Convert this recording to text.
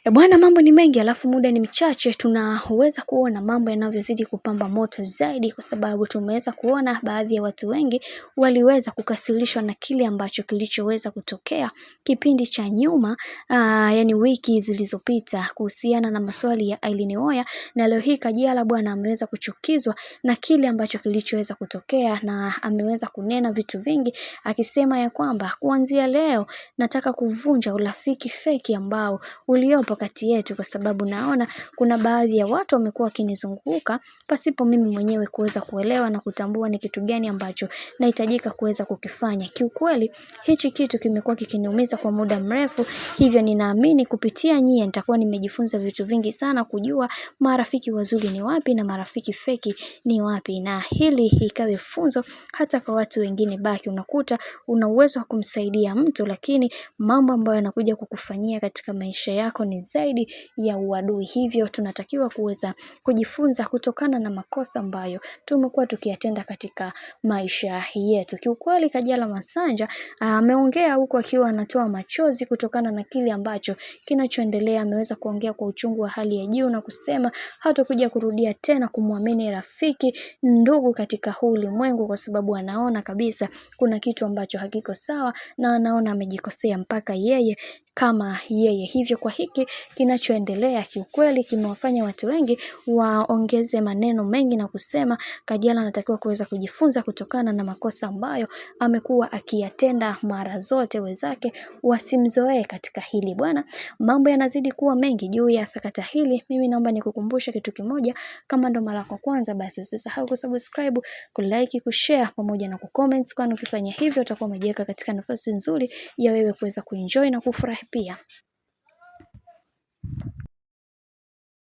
Bwana, mambo ni mengi alafu muda ni mchache. Tunaweza kuona mambo yanavyozidi kupamba moto zaidi, kwa sababu tumeweza kuona baadhi ya watu wengi waliweza kukasirishwa na kile ambacho kilichoweza kutokea kipindi cha nyuma, yani wiki zilizopita, kuhusiana na maswali ya Aileen Oya. Na leo hii Kajala bwana ameweza kuchukizwa na kile ambacho kilichoweza kutokea, na ameweza kunena vitu vingi akisema ya kwamba kuanzia leo nataka kuvunja urafiki feki ambao uliopo kati yetu, kwa sababu naona kuna baadhi ya watu wamekuwa wakinizunguka pasipo mimi mwenyewe kuweza kuelewa na kutambua ni kitu gani ambacho nahitajika kuweza kukifanya. Kiukweli hichi kitu kimekuwa kikiniumiza kwa muda mrefu, hivyo ninaamini kupitia nyie nitakuwa nimejifunza vitu vingi sana, kujua marafiki wazuri ni wapi na marafiki feki ni wapi, na hili ikawe funzo hata kwa watu wengine. Baki unakuta una uwezo wa kumsaidia mtu, lakini mambo ambayo yanakuja kukufanyia katika maisha yako ni zaidi ya uadui. Hivyo tunatakiwa kuweza kujifunza kutokana na makosa ambayo tumekuwa tukiyatenda katika maisha yetu. Kiukweli Kajala Masanja ameongea huko akiwa anatoa machozi kutokana na kile ambacho kinachoendelea. Ameweza kuongea kwa uchungu wa hali ya juu na kusema hatakuja kurudia tena kumwamini rafiki, ndugu katika huu ulimwengu, kwa sababu anaona kabisa kuna kitu ambacho hakiko sawa na anaona amejikosea mpaka yeye kama yeye. Hivyo kwa hiki kinachoendelea kiukweli kimewafanya watu wengi waongeze maneno mengi na kusema Kajala anatakiwa kuweza kujifunza kutokana na makosa ambayo amekuwa akiyatenda mara zote, wenzake wasimzoee katika hili. Bwana, mambo yanazidi kuwa mengi juu ya sakata hili. Mimi naomba nikukumbushe kitu kimoja, kama ndo mara yako kwanza, basi usisahau kusubscribe, kulike, kushare pamoja na kucomment, kwani ukifanya hivyo utakuwa umejiweka katika nafasi nzuri ya wewe kuweza kuenjoy na kufurahi pia.